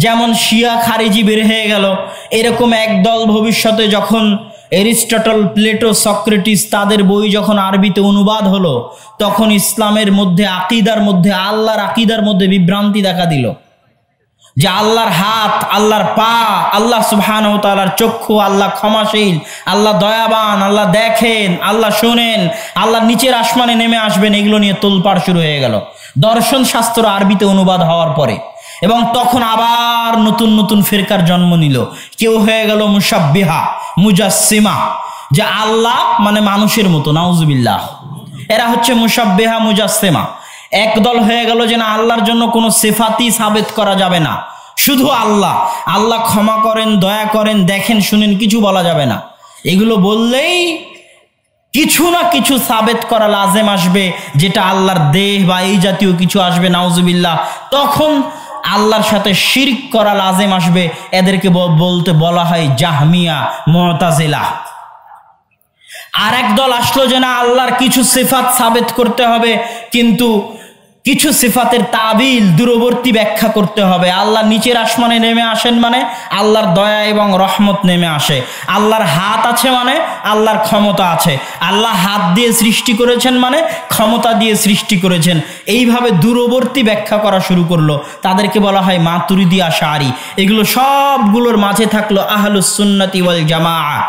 যেমন শিয়া খারিজি বের হয়ে গেল, এরকম একদল ভবিষ্যতে যখন এরিস্টটল, প্লেটো, সক্রেটিস তাদের বই যখন আরবিতে অনুবাদ হলো, তখন ইসলামের মধ্যে আকিদার মধ্যে, আল্লাহর আকিদার মধ্যে বিভ্রান্তি দেখা দিল যে আল্লাহর হাত, আল্লাহর পা, আল্লাহ সুবহানাহু ওয়া তাআলার চক্ষু, আল্লাহ ক্ষমাশীল, আল্লাহ দয়াবান, আল্লাহ দেখেন, আল্লাহ শোনেন, আল্লাহ নিচের আসমানে নেমে আসবেন, এগুলো নিয়ে তোলপাড় শুরু হয়ে গেল দর্শন শাস্ত্র আরবিতে অনুবাদ হওয়ার পরে। এবং তখন আবার নতুন নতুন ফিরকার জন্ম নিল। কেউ হয়ে গেল মুশাব্বিহা, মুজাসসিমা, যে আল্লাহ মানে মানুষের মতো, নাউজুবিল্লাহ। এরা হচ্ছে মুশাব্বিহা, মুজাসসিমা। একদল হয়ে গেল যে না, আল্লাহর জন্য কোনো সিফাতই সাবেত করা যাবে না, শুধু আল্লাহ, আল্লাহ ক্ষমা করেন, দয়া করেন, দেখেন, শুনেন, কিছু বলা যাবে না। এগুলো বললেই কিছু না কিছু সাবেত করা লাজেম আসবে, যেটা আল্লাহর দেহ বা এই জাতীয় কিছু আসবে, নাউজুবিল্লাহ। তখন আল্লাহর সাথে শিরক করা লাজেম আসবে। এদেরকে বলতে বলা হয় জাহমিয়া, মুতাজিলা। আর একদল আসলো যে না, আল্লাহর কিছু সিফাত সাবেত করতে হবে, কিন্তু কিছু সিফাতের তাবিল, দূরবর্তী ব্যাখ্যা করতে হবে। আল্লাহ নিচের আসমানে নেমে আসেন মানে আল্লাহর দয়া এবং রহমত নেমে আসে। আল্লাহর হাত আছে মানে আল্লাহর ক্ষমতা আছে। আল্লাহ হাত দিয়ে সৃষ্টি করেছেন মানে ক্ষমতা দিয়ে সৃষ্টি করেছেন। এইভাবে দূরবর্তী ব্যাখ্যা করা শুরু করলো। তাদেরকে বলা হয় মাতুরিদি, আশআরি। এগুলো সবগুলোর মাঝে থাকলো আহলুস সুন্নাতি ওয়াল জামাআহ।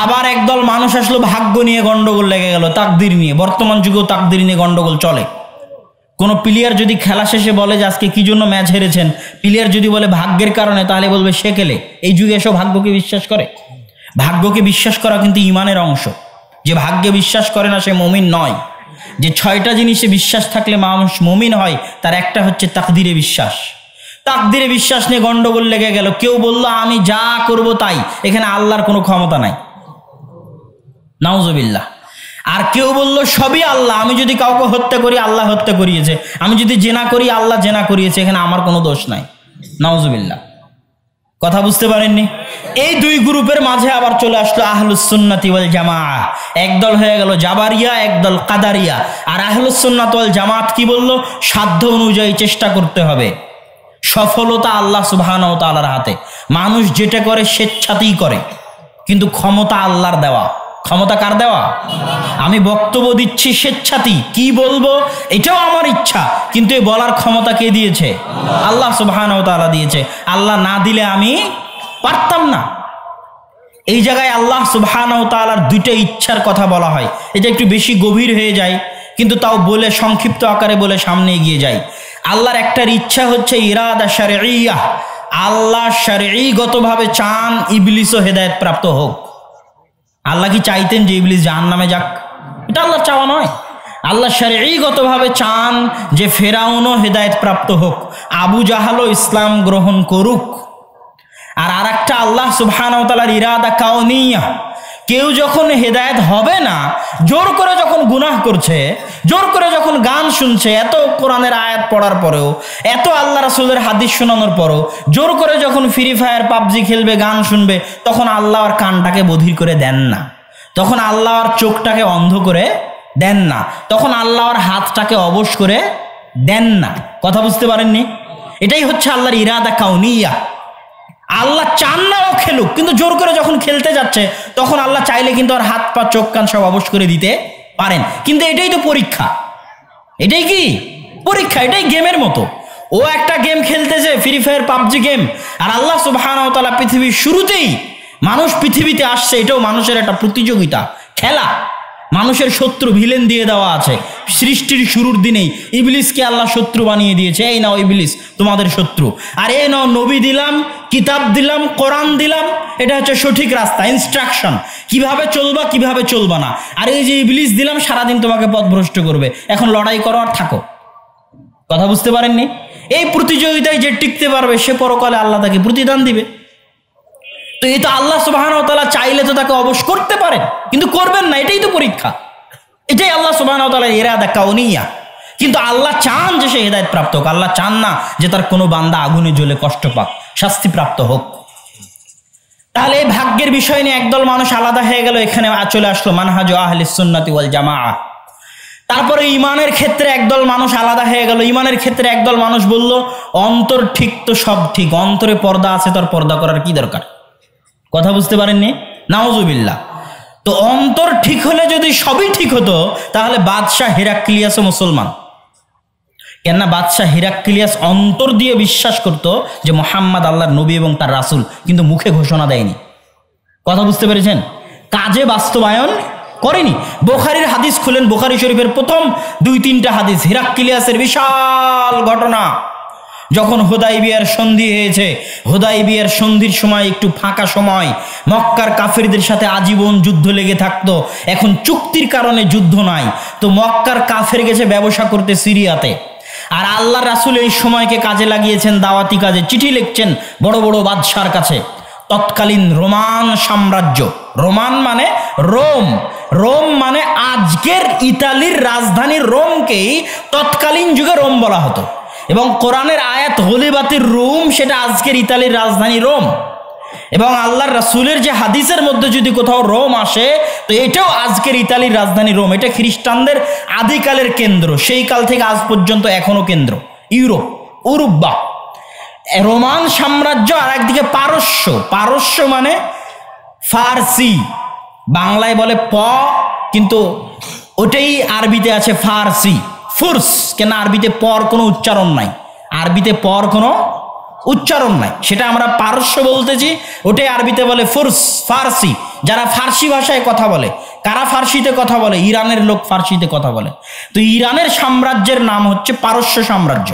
আবার একদল মানুষ আসলো, ভাগ্য নিয়ে গন্ডগোল লেগে গেল, তাকদির নিয়ে। বর্তমান যুগেও তাকদির নিয়ে গন্ডগোল চলে। কোনো প্লেয়ার যদি খেলা শেষে বলে যে আজকে কি জন্য ম্যাচ হেরেছেন, প্লেয়ার যদি বলে ভাগ্যের কারণে, তাহলে বলবে সে খেলে। এই যুগে এসব ভাগ্যকে বিশ্বাস করে? ভাগ্যকে বিশ্বাস করা কিন্তু ঈমানের অংশ। যে ভাগ্যে বিশ্বাস করে না সে মুমিন নয়। যে 6টা জিনিসে বিশ্বাস থাকলে মানুষ মুমিন হয়, তার একটা হচ্ছে তাকদিরে বিশ্বাস। তাকদিরে বিশ্বাস নিয়ে গন্ডগোল লেগে গেল। কেউ বলল আমি যা করব তাই, এখানে আল্লাহর কোনো ক্ষমতা নাই, নাউজুবিল্লাহ। আর কেউ বলল সবই আল্লাহ, আমি যদি কাউকে হত্যা করি আল্লাহ হত্যা করিয়েছে, আমি যদি জেনা করি আল্লাহ জেনা করিয়েছে, এখানে আমার কোনো দোষ নাই, নাউজুবিল্লাহ। কথা বুঝতে পারেননি? এই দুই গ্রুপের মাঝে আবার চলে আসলো আহলুস সুন্নাতি ওয়াল জামাআহ। একদল হয়ে গেল জাবারিয়া, একদল কাদারিয়া। আর আহলুস সুন্নাত ওয়াল জামাত কি বলল? সাধ্য অনুযায়ী চেষ্টা করতে হবে। সফলতা আল্লাহ সুবহানাহু ওয়া তাআলার হাতে। মানুষ যেটা করে স্বেচ্ছাতেই করে, কিন্তু ক্ষমতা আল্লাহর দেওয়া। ক্ষমতা কার দেওয়া? আমি বক্তব্য দিচ্ছি স্বেচ্ছাতেই, কি বলবো এটাও আমার ইচ্ছা, কিন্তু এই বলার ক্ষমতা কে দিয়েছে? আল্লাহ সুবহানাহু ওয়া তাআলা দিয়েছে। আল্লাহ না দিলে আমি পারতাম না। এই জায়গায় আল্লাহ সুবহানাহু ওয়া তাআলার দুইটা ইচ্ছার কথা বলা হয়। এটা একটু বেশি গভীর হয়ে যায়, কিন্তু তাও বলে সংক্ষিপ্ত আকারে বলে সামনে এগিয়ে যায়। আল্লাহর একটার ইচ্ছা হচ্ছে ইরাদা শারঈয়া। আল্লাহ শারঈগতভাবে চান ইবলিসও হেদায়েত প্রাপ্ত হোক। আল্লাহ কি চাইতেন যে ইবলিস জাহান্নামে যাক? এটা আল্লাহর চাওয়া নয়। আল্লাহ শারঈগতভাবে চান যে ফেরাউনও হেদায়েত প্রাপ্ত হোক, আবু জাহালও ইসলাম গ্রহণ করুক। আর আরেকটা আল্লাহ সুবহানাহু ওয়া তাআলার ইরাদা কাউনিয়া। কেউ যখন হেদায়েত হবে না, জোর করে যখন গুনাহ করছে, জোর করে যখন গান শুনছে, এত কোরআনের আয়াত পড়ার পরেও, এত আল্লাহ রাসূলের হাদিস শোনানোর পরেও জোর করে যখন ফ্রি ফায়ার, পাবজি খেলবে, গান শুনবে, তখন আল্লাহ আর কানটাকে বধির করে দেন না, তখন আল্লাহ আর চোখটাকে অন্ধ করে দেন না, তখন আল্লাহ আর হাতটাকে অবশ করে দেন না। কথা বুঝতে পারেননি? এটাই হচ্ছে আল্লাহর ইরাদা কাউনিয়া। আল্লাহ চান না ও খেলুক, কিন্তু জোর করে যখন খেলতে যাচ্ছে, তখন আল্লাহ চাইলে কিন্তু আর হাত পা চোখ কান সব অবশ করে দিতে পারেন। কিন্তু এটাই তো পরীক্ষা। এটাই কি পরীক্ষা? এটাই গেমের মতো। ও একটা গেম খেলতেছে, ফ্রি ফায়ার, পাবজি গেম, আর আল্লাহ সুবহানাহু ওয়া তাআলা পৃথিবীর শুরুতেই মানুষ পৃথিবীতে আসছে, এটাও মানুষের একটা প্রতিযোগিতা, খেলা। মানুষের শত্রু ভিলেন দিয়ে দেওয়া আছে। সৃষ্টির শুরুর দিনেই ইবলিসকে আল্লাহ শত্রু বানিয়ে দিয়েছে। এই নাও ইবলিস তোমাদের শত্রু, আর এই নাও নবী দিলাম, কিতাব দিলাম, কোরআন দিলাম, এটা হচ্ছে সঠিক রাস্তা, ইনস্ট্রাকশন, কিভাবে চলবা কিভাবে চলবা না। আর এই যে ইবলিস দিলাম, সারাদিন তোমাকে পথভ্রষ্ট করবে, এখন লড়াই করো আর থাকো। কথা বুঝতে পারেননি? এই প্রতিযোগিতায় যে টিকতে পারবে সে পরকালে আল্লাহ তাকে প্রতিদান দিবে। তো এই তো আল্লাহ সুবহানাহু ওয়া তাআলা চাইলে তো তাকে অবশ করতে পারেন, কিন্তু করবেন না। এটাই তো পরীক্ষা। এটাই আল্লাহ সুবহানাহু ওয়া তাআলার ইরাদা কাউনিয়া। কিন্তু আল্লাহ চান যে সে হেদায়েত প্রাপ্ত হোক। আল্লাহ চান না যে তার কোনো বান্দা আগুনে জ্বলে কষ্ট পাক, শাস্তি প্রাপ্ত হোক। তাহলে এই ভাগ্যের বিষয় নিয়ে একদল মানুষ আলাদা হয়ে গেল। এখানে চলে আসলো মানহাজু আহলিস সুন্নাতি ওয়াল জামাআহ। তারপরে ইমানের ক্ষেত্রে একদল মানুষ আলাদা হয়ে গেল। ইমানের ক্ষেত্রে একদল মানুষ বলল অন্তর ঠিক তো সব ঠিক, অন্তরে পর্দা আছে তো আর পর্দা করার কি দরকার? কথা বুঝতে পারেননি? নাউজুবিল্লাহ। তো অন্তর ঠিক হলে যদি সবই ঠিক হতো তাহলে বাদশাহ হেরাক্লিয়াসও মুসলমান। কেননা বাদশাহ হেরাক্লিয়াস অন্তর দিয়ে বিশ্বাস করত যে মুহাম্মদ আল্লাহর নবী এবং তার রাসূল, কিন্তু মুখে ঘোষণা দেয়নি। কথা বুঝতে পেরেছেন? কাজে বাস্তবায়ন করেনি। বুখারীর হাদিস খুলেন, বুখারী শরীফের প্রথম 2-3টা হাদিস, হেরাক্লিয়াসের বিশাল ঘটনা। যখন হুদাইবিয়ার সন্ধি হয়েছে, হুদাইবিয়ার সন্ধির সময় একটু ফাঁকা সময়, মক্কার কাফেরদের সাথে আজীবন যুদ্ধ লেগে থাকতো। এখন চুক্তির কারণে যুদ্ধ নাই, তো মক্কার কাফের গেছে ব্যবসা করতে সিরিয়াতে, আর আল্লাহ রাসূল এই সময়কে কাজে লাগিয়েছেন দাওয়াতি কাজে। চিঠি লিখছেন বড় বড় বাদশার কাছে। তৎকালীন রোমান সাম্রাজ্য, রোমান মানে রোম, রোম মানে আজকের ইতালির রাজধানী রোমকেই তৎকালীন যুগে রোম বলা হতো। এবং কোরআনের আয়াত গলিবাতির রোম, সেটা আজকের ইতালির রাজধানী রোম। এবং আল্লাহর রাসূলের যে হাদিসের মধ্যে যদি কোথাও রোম আসে, তো এটাও আজকের ইতালির রাজধানী রোম। এটা খ্রিস্টানদের আদিকালের কেন্দ্র, সেই কাল থেকে আজ পর্যন্ত এখনো কেন্দ্র ইউরোপ, উরুব্বা। রোমান সাম্রাজ্য, আর একদিকে পারস্য। পারস্য মানে ফার্সি, বাংলায় বলে প, কিন্তু ওটাই আরবিতে আছে ফার্সি, ফুরস। কেন আরবিতে পর কোনো উচ্চারণ নাই, আরবিতে পর কোনো উচ্চারণ নাই, সেটা আমরা পারস্য বলতেছি, ওটাই আরবিতে বলে ফুরস, ফার্সি। যারা ফার্সি ভাষায় কথা বলে, কারা ফার্সিতে কথা বলে? ইরানের লোক ফার্সিতে কথা বলে। তো ইরানের সাম্রাজ্যের নাম হচ্ছে পারস্য সাম্রাজ্য।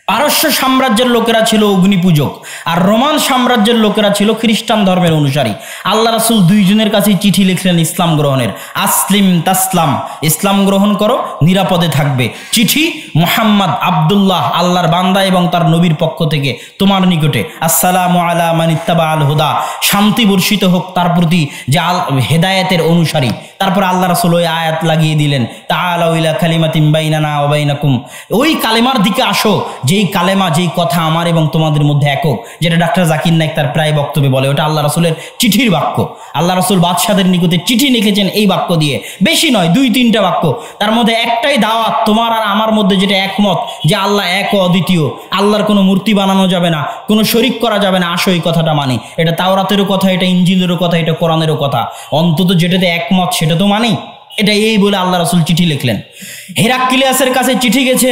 পারস্য সাম্রাজ্যের লোকেরা ছিল অগ্নিপূজক, আর রোমান সাম্রাজ্যের লোকেরা ছিল খ্রিস্টান ধর্মের অনুসারী। আল্লাহ রাসূল দুইজনের কাছেই চিঠি লিখলেন ইসলাম গ্রহণের। আসলিম তাসলাম, ইসলাম গ্রহণ করো, নিরাপদে থাকবে। চিঠি মুহাম্মদ আব্দুল্লাহ, আল্লাহর বান্দা এবং তার নবীর পক্ষ থেকে তোমার নিকটে। আসসালামু আলা মান ইত্তাবা আল হুদা, শান্তি বর্ষিত হোক তার প্রতি যে হেদায়েতের অনুসারী। তারপর আল্লাহ রাসূল ওই আয়াত লাগিয়ে দিলেন, তাআলাউ ইলা কালিমাতিন বাইনানা ওয়া বাইনাকুম, ওই কালেমার দিকে আসো যেই কালেমা, যেই কথা আমার এবং তোমাদের মধ্যে একক, যেটা ডাক্তার জাকির নায়েক তার প্রায় বক্তব্যে বলে। ওটা আল্লাহ রাসূলের চিঠির বাক্য। আল্লাহ রাসূল বাদশাদের নিকটে চিঠি লিখেছেন এই বাক্য দিয়ে, বেশি নয়, 2-3টা বাক্য। তার মধ্যে একটাই দাওয়াত, তোমার আর আমার মধ্যে যেটা একমত যে আল্লাহ এক ও অদ্বিতীয়, আল্লাহর কোনো মূর্তি বানানো যাবে না, কোনো শরিক করা যাবে না, আসো এই কথাটা মানি। এটা তাওরাতেরও কথা, এটা ইনজিলেরও কথা, এটা কোরআনেরও কথা, অন্তত যেটাতে একমত সেটা তো মানি। এটা এই বলে আল্লাহ রাসূল চিঠি লিখলেন। হেরাক্লিয়াসের কাছে চিঠি গেছে।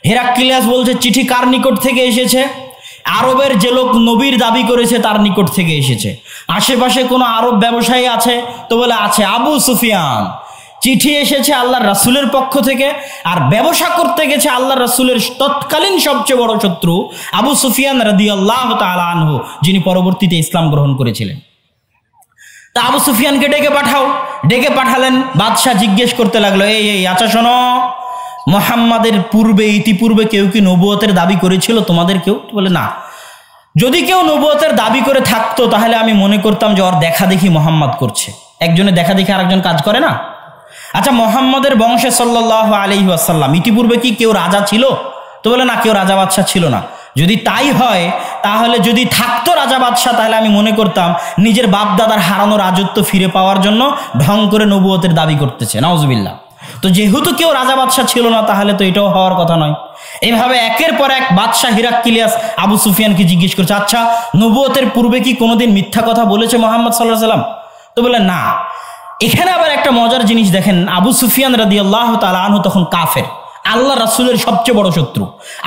হেরাক্লিয়াস বলছে চিঠি কার নিকট থেকে এসেছে? আরবের যে লোক নবীর দাবি করেছে তার নিকট থেকে এসেছে। আশেপাশে কোনো আরব ব্যবসায়ী আছে? তো বলে আছে, আবু সুফিয়ান। চিঠি এসেছে আল্লাহর রাসূলের পক্ষ থেকে, আর ব্যবসা করতে গেছে আল্লাহর রাসূলের তৎকালীন সবচেয়ে বড় শত্রু আবু সুফিয়ান রাদিয়াল্লাহু তাআলা আনহু, যিনি পরবর্তীতে ইসলাম গ্রহণ করেছিলেন। তা আবু সুফিয়ানকে ডেকে পাঠাও। ডেকে পাঠালেন। বাদশাহ জিজ্ঞেস করতে লাগলো, এই আচ্ছা শোনো, মুহাম্মাদের পূর্বে, ইতিপূর্বে কেউ কি নবুয়তের দাবি করেছিল তোমাদের কেউ? বলে না। যদি কেউ নবুয়তের দাবি করে থাকতো তাহলে আমি মনে করতাম যে ওর দেখা দেখি মুহাম্মদ করছে। একজনে দেখা দেখি আরেকজন কাজ করে না? আচ্ছা, মুহাম্মাদের বংশে সাল্লাল্লাহু আলাইহি ওয়াসাল্লাম ইতিপূর্বে কি কেউ রাজা ছিল? তো বলে না, কেউ রাজা বাদশাহ ছিল না। যদি তাই হয়, তাহলে যদি থাকতো রাজা বাদশাহ, তাহলে আমি মনে করতাম নিজের বাপ দাদার হারানো রাজত্ব ফিরে পাওয়ার জন্য ঢং করে নবুয়তের দাবি করতেছে। নাউজুবিল্লাহ। তো যেহেতু কেউ রাজা বাদশাহ ছিল না, তাহলে তো এটাও হওয়ার কথা নয়। এইভাবে একের পর এক বাদশাহ হেরাক্লিয়াস আবু সুফিয়ানকে জিজ্ঞেস করছে, আচ্ছা, নবুয়তের পূর্বে কি কোনোদিন মিথ্যা কথা বলেছে মুহাম্মদ সাল্লাল্লাহু আলাইহি ওয়াসাল্লাম? তো বলে না। এখানে আবার একটা মজার জিনিস দেখেন, আবু সুফিয়ান রাদিয়াল্লাহু তাআলা আনহু তখন কাফের, আল্লাহ রাসূলের সবচেয়ে বড় শত্রু।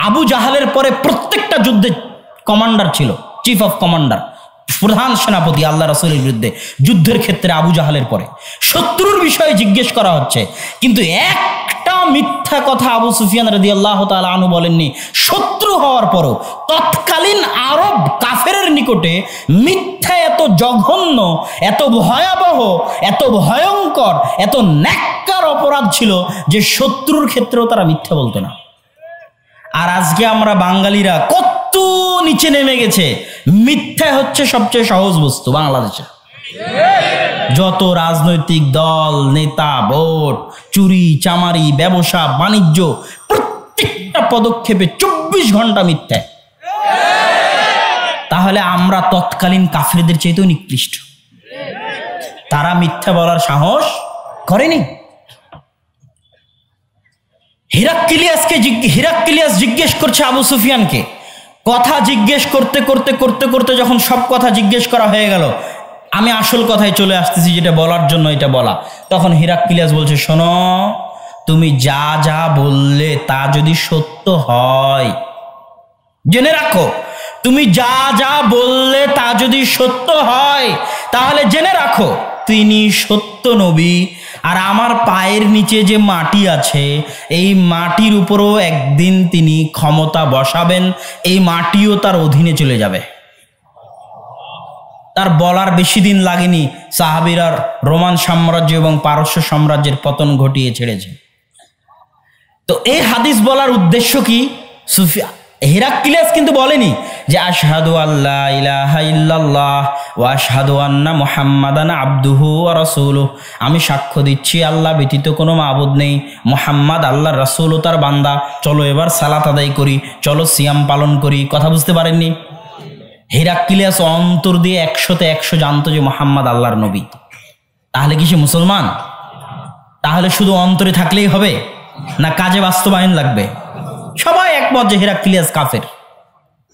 আবু জাহালের পরে প্রত্যেকটা যুদ্ধে কমান্ডার ছিল, চিফ অফ কমান্ডার, প্রধান সেনাপতি আল্লাহ রাসূলের বিরুদ্ধে যুদ্ধের ক্ষেত্রে আবু জাহালের পরে। শত্রুর বিষয়ে জিজ্ঞেস করা হচ্ছে, কিন্তু একটা মিথ্যা কথা আবু সুফিয়ান রাদিয়াল্লাহু তাআলা আনহু বলেননি। শত্রু হওয়ার পরও তৎকালীন আরব কাফেরের নিকটে মিথ্যা এত জঘন্য, এত ভয়াবহ, এত ভয়ঙ্কর, এত ন্যাক্কার অপরাধ ছিল যে শত্রুর ক্ষেত্রেও তারা মিথ্যা বলতো না। আর আজকে আমরা বাঙালিরা কত নিচে নেমে গেছে। মিথ্যা হচ্ছে সবচেয়ে সহজ বস্তু বাংলাদেশে। যত রাজনৈতিক দল, নেতা, ভোট, চুরি চামারি, ব্যবসা বাণিজ্য, প্রত্যেকটা পদক্ষেপে 24 ঘন্টা মিথ্যা। তাহলে আমরা তৎকালীন কাফেরদের চাইতেও নিকৃষ্ট। তারা মিথ্যা বলার সাহস করেনি। হিরাক্লিয়াস জিজ্ঞেস করছে আবু সুফিয়ানকে, কথা জিজ্ঞেস করতে করতে করতে করতে যখন সব কথা জিজ্ঞেস করা হয়ে গেল, আমি আসল কথায় চলে আসতেছি, যেটা বলার জন্য এটা বলা। তখন হিরাক্লিয়াস বলছে, শোনো, তুমি যা যা বললে তা যদি সত্য হয়, জেনে রাখো, তুমি যা যা বললে তা যদি সত্য হয়, তাহলে জেনে রাখো তিনি সত্য নবী। আর আমার পায়ের নিচে যে মাটি আছে, এই মাটির উপরও একদিন তিনি ক্ষমতা বসাবেন, এই মাটিও তার অধীনে চলে যাবে। তার বলার বেশি দিন লাগেনি, সাহাবীরা রোমান সাম্রাজ্য এবং পারস্য সাম্রাজ্যের পতন ঘটিয়ে ছেড়েছে। তো এই হাদিস বলার উদ্দেশ্য কি? হিরাক্লিয়াস কিন্তু বলেনি যে আশহাদু আল্লা ইলাহা ইল্লাল্লাহ ওয়া আশহাদু আন্না মুহাম্মাদান আবদুহু ওয়া রাসূলুহু, আমি সাক্ষ্য দিচ্ছি আল্লাহ ব্যতীত কোনো মাবুদ নেই, মুহাম্মদ আল্লাহর রাসূল ও তার বান্দা, চলো এবার সালাত আদায় করি, চলো সিয়াম পালন করি। কথা বুঝতে পারেননি? হিরাক্লিয়াস অন্তর দিয়ে 100তে 100 জানতো যে মুহাম্মদ আল্লাহর নবী। তাহলে কি সে মুসলমান? তাহলে শুধু অন্তরে থাকলেই হবে না কাজে বাস্তবায়ন লাগবে? সবাই একমত যে হিরাক্লিয়াস কাফের।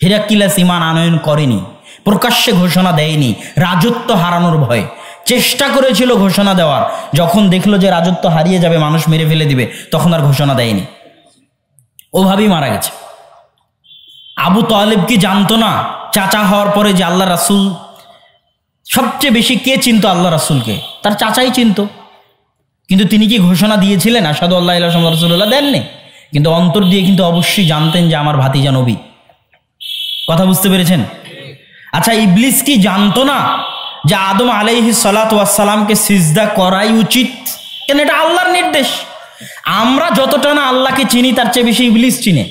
হিরাক্লিয়াস ঈমান আনয়ন করেনি, প্রকাশ্যে ঘোষণা দেয়নি, রাজত্ব হারানোর ভয়ে চেষ্টা করেছিল ঘোষণা দেওয়ার, যখন দেখলো যে রাজত্ব হারিয়ে যাবে, মানুষ মেরে ফেলে দিবে, তখন আর ঘোষণা দেয়নি, ওভাবেই মারা গেছে। আবু তালেব কি জানতো না চাচা হওয়ার পরে যে আল্লাহ রাসূল সবচেয়ে বেশি কে চিনতো আল্লাহ রাসূলকে? তার চাচাই চিনতো। কিন্তু তিনি কি ঘোষণা দিয়েছিলেন আশহাদু আল্লা ইলাহা ইল্লাল্লাহ রাসূলুল্লাহ? দেননি, কিন্তু অন্তর দিয়ে কিন্তু অবশ্যই জানতেন যে আমার ভাতিজা নবী। কথা বুঝতে পেরেছেন? আচ্ছা, ইবলিস কি জানতো না যে আদম আলাইহিস সালাতু ওয়াস সালামকে সিজদা করাই উচিত? কেন? এটা আল্লাহর নির্দেশ। আমরা যতটা না আল্লাহকে চিনি, তার চেয়ে বেশি ইবলিস চিনে,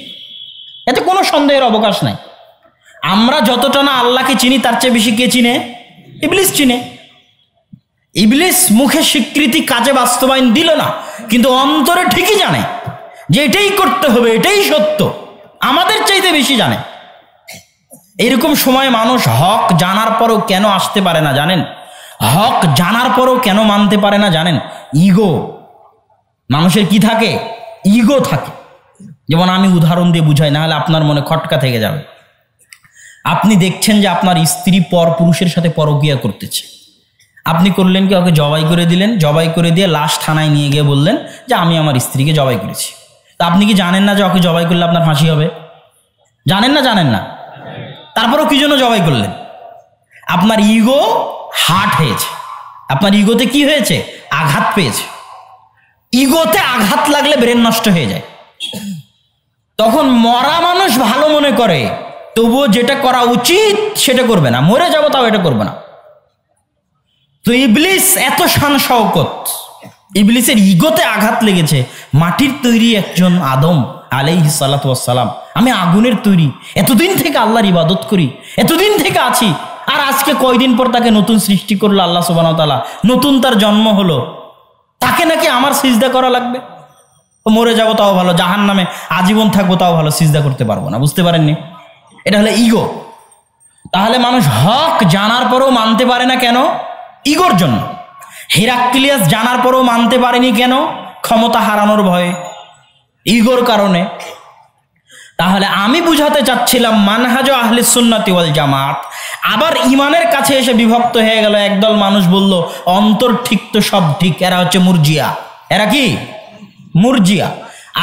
এতে কোনো সন্দেহের অবকাশ নাই। আমরা যতটা না আল্লাহকে চিনি, তার চেয়ে বেশি কে চিনে? ইবলিস চিনে। ইবলিস মুখে স্বীকৃতি, কাজে বাস্তবায়ন দিল না, কিন্তু অন্তরে ঠিকই জানে যে এটাই করতে হবে, এটাই সত্য, আমাদের চাইতে বেশি জানে। এরকম সময় মানুষ হক জানার পরও কেন আসতে পারে না জানেন? হক জানার পরও কেন মানতে পারে না জানেন? ইগো। মানুষের কি থাকে? ইগো থাকে। যেমন আমি উদাহরণ দিয়ে বুঝাই, না হলে আপনার মনে খটকা থেকে যাবে। আপনি দেখছেন যে আপনার স্ত্রী পর পুরুষের সাথে পরকীয়া করতেছে, আপনি করলেন কি? ওকে জবাই করে দিলেন, জবাই করে দিয়ে লাশ থানায় নিয়ে গিয়ে বললেন যে আমি আমার স্ত্রীকে জবাই করেছি। তা আপনি কি জানেন না যে ওকে জবাই করলে আপনার ফাঁসি হবে? জানেন না? জানেন না? তারপরেও কি জন্য জবাই করলেন? আপনার ইগো হার্ট হয়েছে। আপনার ইগোতে কি হয়েছে? আঘাত পেয়েছে। ইগোতে আঘাত লাগলে ব্রেন নষ্ট হয়ে যায়। তখন মরা মানুষ ভালো মনে করে, তবুও যেটা করা উচিত সেটা করবে না, মরে যাবো তাও এটা করবে না। তো ইবলিস এত শান শওকত, ইবলিসের ইগোতে আঘাত লেগেছে। মাটির তৈরি একজন আদম আলাইহিস সালাতু ওয়াস সালাম, আমি আগুনের তৈরি, এতদিন থেকে আল্লাহর ইবাদত করি, এতদিন থেকে আছি, আর আজকে কয়দিন পর তাকে নতুন সৃষ্টি করলো আল্লাহ সুবহানাহু ওয়া তাআলা, নতুন তার জন্ম হলো, তাকে নাকি আমার সিজদা করা লাগবে? মরে যাবো তাও ভালো, জাহান্নামে আজীবন থাকবো তাও ভালো, সিজদা করতে পারবো না। বুঝতে পারেননি? এটা হলো ইগো। তাহলে মানুষ হক জানার পরেও মানতে পারে না কেন? ইগোর জন্য। হিরাক্লিয়াস জানার পরেও মানতে পারেনি কেন? ক্ষমতা হারানোর ভয়ে, ইগোর কারণে। তাহলে আমি বুঝাতে চাচ্ছিলাম মানহাজ আহলে সুন্নাতি ওয়াল জামাত আবার ইমানের কাছে এসে বিভক্ত হয়ে গেল। একদল মানুষ বলল অন্তর ঠিক তো সব ঠিক, এরা হচ্ছে মুরজিয়া। এরা কি? মুরজিয়া।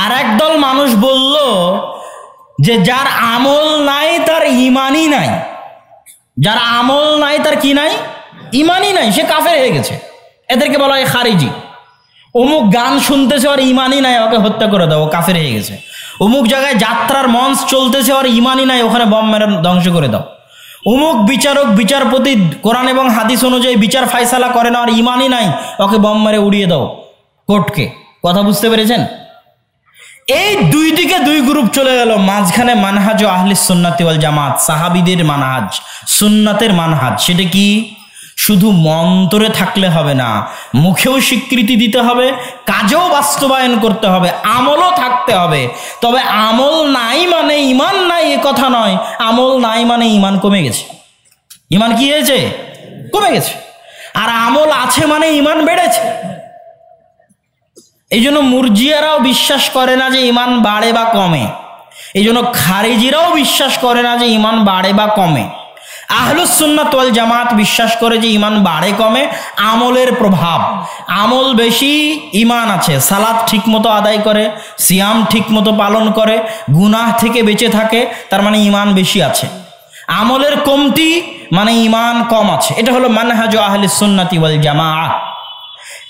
আর একদল মানুষ বলল যে যার আমল নাই তার ইমানই নাই, যার আমল নাই তার কি নাই? ইমানই নাই, সে কাফের হয়ে গেছে। এদেরকে বলা হয় খারিজি। অমুক গান শুনতেছে, ওর ইমানই নাই, ওকে হত্যা করে দাও, ও কাফের হয়ে গেছে। অমুক জায়গায় যাত্রার মঞ্চ চলতেছে, ওর ইমানই নাই, ওখানে বম মেরে ধ্বংস করে দাও। অমুক বিচারক বিচারপতি কোরআন এবং হাদিস অনুযায়ী বিচার ফায়সালা করে না, আর ইমানই নাই, ওকে বম মেরে উড়িয়ে দাও কোর্টকে। কথা বুঝতে পেরেছেন? এই দুই দিকে দুই গ্রুপ চলে গেল, মাঝখানে মানহাজ আহলে সুন্নাতি ওয়াল জামাত, সাহাবীদের মানহাজ, সুন্নাতের মানহাজ। সেটা কি? শুধু মন্তরে থাকলে হবে না, মুখেও স্বীকৃতি দিতে হবে, কাজেও বাস্তবায়ন করতে হবে, আমলও থাকতে হবে। তবে আমল নাই মানে ইমান নাই এ কথা নয়, আমল নাই মানে ইমান কমে গেছে। ইমান কি হয়েছে? কমে গেছে। আর আমল আছে মানে ইমান বেড়েছে। এই জন্য মুরজিয়ারাও বিশ্বাস করে না যে ইমান বাড়ে বা কমে, এই জন্য খারিজিরাও বিশ্বাস করে না যে ইমান বাড়ে বা কমে। আহলুস সুন্নাত ওয়াল জামাত বিশ্বাস করে যে ইমান বাড়ে কমে আমলের প্রভাব, আমল বেশি ইমান আছে, সালাত ঠিকমতো আদায় করে, সিয়াম ঠিকমতো পালন করে, গুনাহ থেকে বেঁচে থাকে, তার মানে ইমান বেশি আছে। আমলের কমতি মানে ইমান কম আছে। এটা হলো মানহাজ আহলিস সুন্নাতি ওয়াল জামাআহ।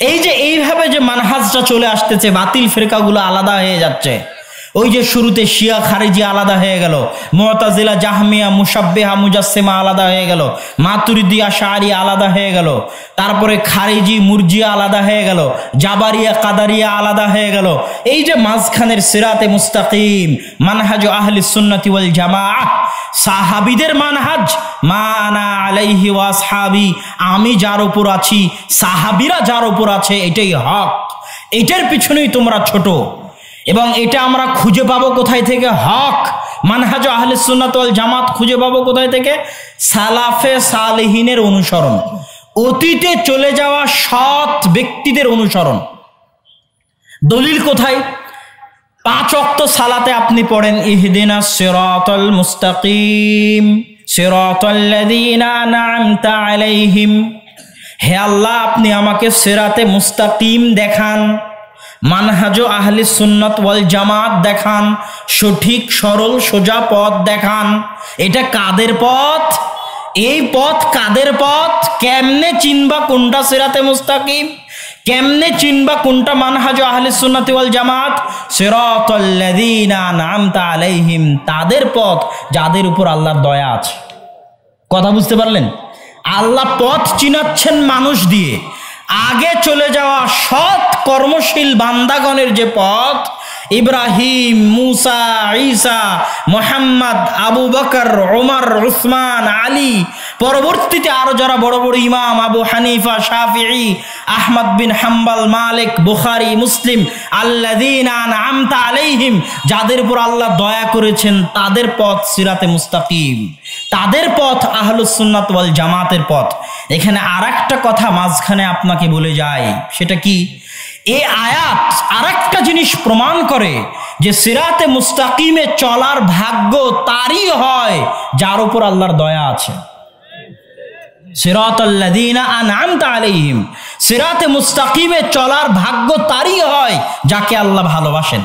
এই যে এইভাবে যে মানহাজটা চলে আসতেছে, বাতিল ফিরকাগুলো আলাদা হয়ে যাচ্ছে। ওই যে শুরুতে শিয়া খারিজি আলাদা হয়ে গেল, মুতাজিলা জাহমিয়া মুশাব্বিহা মুজাসসিমা আলাদা হয়ে গেল, মাতুরিদি আশআরি আলাদা হয়ে গেল, তারপরে খারিজি মুরজিয়া আলাদা হয়ে গেল, জাবারিয়া কাদারিয়া আলাদা হয়ে গেল। এই যে মাঝখানের সিরাতে মুস্তাকিম মানহাজ আহলিস সুন্নাতি ওয়াল জামাআহ, সাহাবীদের মানহাজ, মা আনা আলাইহি ওয়া আসহাবি, আমি যার উপর আছি, সাহাবীরা যার উপর আছে, এটাই হক, এটার পিছনেই তোমরা ছোট। এবং এটা আমরা খুঁজে পাবো কোথায় থেকে? হক মানহাজ আহলিস সুন্নাত ওয়াল জামাত খুঁজে পাবো কোথায় থেকে? সালাফে সালেহিনের অনুসরণ, অতীতে চলে যাওয়া সৎ ব্যক্তিদের অনুসরণ। দলিল কোথায়? 5 ওয়াক্ত সালাতে আপনি পড়েন ইহদিনাস সিরাতাল মুস্তাকিম সিরাতাল্লাযীনা আন'আমতা আলাইহিম, হে আল্লাহ আপনি আমাকে সিরাতে মুস্তাকিম দেখান, মানহাজ আহলিস সুন্নাত ওয়াল জামাত দেখান, সঠিক সরল সোজা পথ দেখান। এটা কাদের পথ? এই পথ কাদের পথ? কেমনে চিনবা কোনটা সিরাতে মুস্তাকিম? কেমনে চিনবা কোনটা মানহাজ আহলিস সুন্নাতি ওয়াল জামাত? সিরাতাল্লাযীনা আন'আমতা আলাইহিম, তাদের পথ যাদের উপর আল্লাহর দয়া আছে। কথা বুঝতে পারলেন? আল্লাহ পথ চিনাচ্ছেন মানুষ দিয়ে। আগে চলে যাওয়া সৎ কর্মশীল বান্দাগণের যে পথ, ইব্রাহিম, মুসা, ঈসা, মুহাম্মদ, আবু বকর, ওমর, উসমান, আলী, পরবর্তীতে আরো যারা বড় বড় ইমাম, আবু হানিফা, শাফিঈ, আহমদ বিন হাম্বল, মালিক, বুখারী, মুসলিম, আল্লাযীনা আন'আমতা আলাইহিম, যাদের উপর আল্লাহ দয়া করেছেন, তাদের পথ সিরাতে মুস্তাকিম, তাদের পথ আহলুস সুন্নাত ওয়াল জামাতের পথ। এখানে আরেকটা কথা মাঝখানে আপনাকে বলে যায়, সেটা কি? এই আয়াত আরেকটা জিনিস প্রমাণ করে যে সিরাতে মুস্তাকিমে চলার ভাগ্য তারই হয় যার উপর আল্লাহর দয়া আছে। সিরাতাল্লাযীনা আন'আমতা আলাইহিম, সিরাতে মুস্তাকিমে চলার ভাগ্য তারই হয় যাকে আল্লাহ ভালোবাসেন।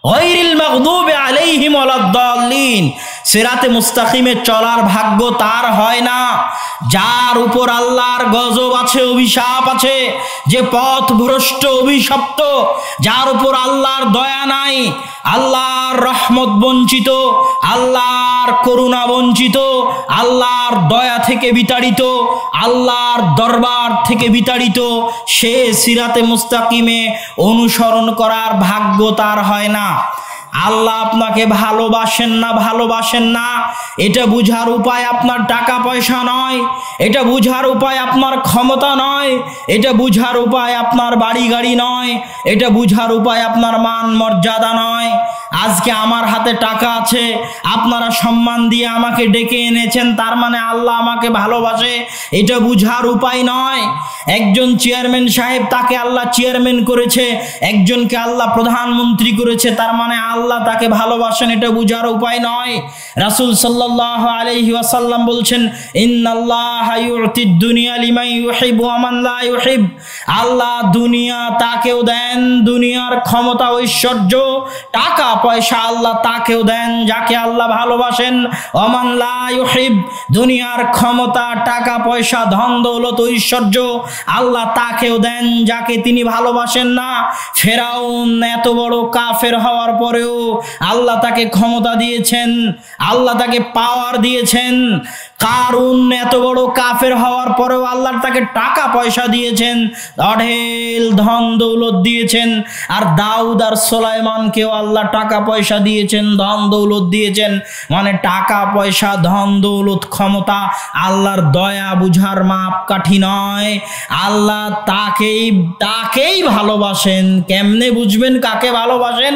গায়রিল মাগদুবি আলাইহিম ওয়ালাদ-দাল্লিন, সিরাতে মুস্তাকিমে চলার ভাগ্য তার হয় না যার উপর আল্লাহর গজব আছে, অভিশাপ আছে, যে পথ ভ্রষ্ট অভিশপ্ত, যার উপর আল্লাহর দয়া নাই, আল্লাহর রহমত বঞ্চিত, আল্লাহর করুণা বঞ্চিত, আল্লাহর দয়া থেকে বিতাড়িত, আল্লাহর দরবার থেকে বিতাড়িত, সে সিরাতে মুস্তাকিমে অনুসরণ করার ভাগ্য তার হয় না। আল্লাহ আপনাকে ভালোবাসেন না, ভালোবাসেন না, এটা বুঝার উপায় আপনার টাকা পয়সা নয়, এটা বুঝার উপায় আপনার ক্ষমতা নয়, এটা বুঝার উপায় আপনার বাড়ি গাড়ি নয়, এটা বুঝার উপায় আপনার মান মর্যাদা নয়। আজকে আমার হাতে টাকা আছে, আপনারা সম্মান দিয়ে আমাকে ডেকে এনেছেন, তার মানে আল্লাহ আমাকে ভালোবাসে, এটা বুঝার উপায় নয়। একজন চেয়ারম্যান সাহেব, তাকে আল্লাহ চেয়ারম্যান করেছে, একজনকে আল্লাহ প্রধানমন্ত্রী করেছে, তার মানে আল্লাহ তাকে ভালোবাসেন, এটা বুঝার উপায় নয়। রাসূল সাল্লাল্লাহু আলাইহি ওয়াসাল্লাম বলছেন, ইন্নাল্লাহা ইউতিদ দুনিয়া লিমান ইউহিব্বু ওয়া মান লা ইউহিব, আল্লাহ দুনিয়া তাকেও দেন, দুনিয়ার ক্ষমতা, ঐশ্বর্য, টাকা পয়সা আল্লাহ তাকেও দেন যাকে আল্লাহ ভালোবাসেন। ওয়া মান লা ইউহিব, দুনিয়ার ক্ষমতা, টাকা পয়সা, ধন দৌলত, ঐশ্বর্য আল্লাহ তাকেও দেন যাকে তিনি ভালোবাসেন না। ফেরাউন এত বড় কাফের হওয়ার পরেও আল্লাহ তাকে ক্ষমতা দিয়েছেন, আল্লাহ তাকে পাওয়ার দিয়েছেন। কারুন এত বড় কাফের হওয়ার পরেও আল্লাহ তাকে টাকা পয়সা দিয়েছেন, অঢেল ধন দৌলত দিয়েছেন। আর দাউদ আর সুলাইমানকেও আল্লাহ টাকা পয়সা দিয়েছেন, ধন দৌলত দিয়েছেন। মানে টাকা পয়সা, ধন দৌলত, ক্ষমতা আল্লাহর দয়া বুঝার মাপকাঠি নয়। আল্লাহ তাকেই ভালোবাসেন। কেমনে বুঝবেন কাকে ভালোবাসেন?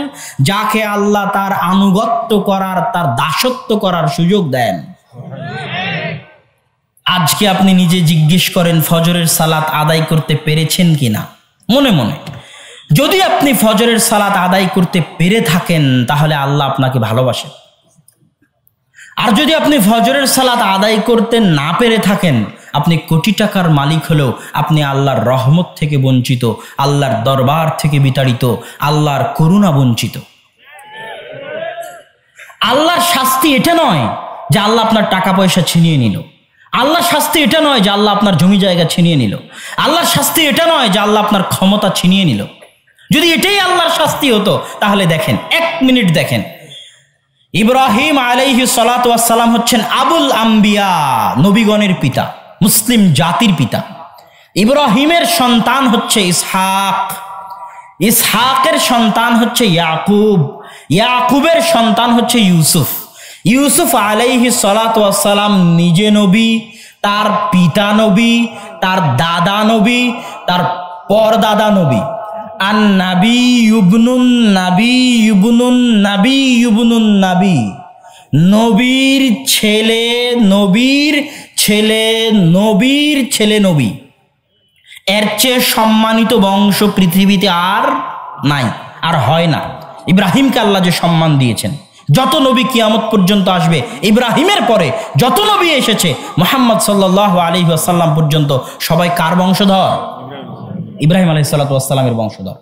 যাকে আল্লাহ তার আনুগত্য করার, তার দাসত্ব করার সুযোগ দেন। আজকে আপনি নিজে জিজ্ঞেস করেন, ফজরের সালাত আদায় করতে পেরেছেন কিনা? মনে মনে যদি আপনি ফজরের সালাত আদায় করতে পেরে থাকেন তাহলে আল্লাহ আপনাকে ভালোবাসেন। আর যদি আপনি ফজরের সালাত আদায় করতে না পেরে থাকেন, আপনি কোটি টাকার মালিক হলেও আপনি আল্লাহর রহমত থেকে বঞ্চিত, আল্লাহর দরবার থেকে বিতাড়িত, আল্লাহর করুণা বঞ্চিত। আল্লাহর শাস্তি এটা নয় যে আল্লাহ আপনার টাকা পয়সা ছিনিয়ে নিল। আল্লাহর শাস্তি এটা নয় যে আল্লাহ আপনার জমি জায়গা ছিনিয়ে নিল। আল্লাহর শাস্তি এটা নয় যে আল্লাহ আপনার ক্ষমতা ছিনিয়ে নিল। যদি এটাই আল্লাহর শাস্তি হতো তাহলে দেখেন, 1 মিনিট দেখেন, ইব্রাহিম আলাইহিস সালাতু ওয়াস সালাম হচ্ছেন আবুল আম্বিয়া, নবীগণের পিতা, মুসলিম জাতির পিতা। ইব্রাহিমের সন্তান হচ্ছে ইসহাক, ইসহাকের সন্তান হচ্ছে ইয়াকুব, ইয়াকুবের সন্তান হচ্ছে ইউসুফ। ইউসুফ আলাইহিস সালাতু ওয়াস সালাম নিজে নবী, তার পিতা নবী, তার দাদা নবী, তার পরদাদা নবী। আন নাবী ইবনুন নাবী ইবনুন নাবী ইবনুন নাবী, নবীর ছেলে নবীর ছেলে নবীর ছেলে নবী। এর চেয়ে সম্মানিত বংশ পৃথিবীতে আর নাই, আর হয় না। ইব্রাহিমকে আল্লাহ যে সম্মান দিয়েছেন, যত নবী কিয়ামত পর্যন্ত আসবে, ইব্রাহিমের পরে যত নবী এসেছে মুহাম্মদ সাল্লাল্লাহু আলাইহি ওয়াসাল্লাম পর্যন্ত সবাই কার বংশধর? ইব্রাহিম আলাইহিস সালাতু ওয়াস সালামের বংশধর।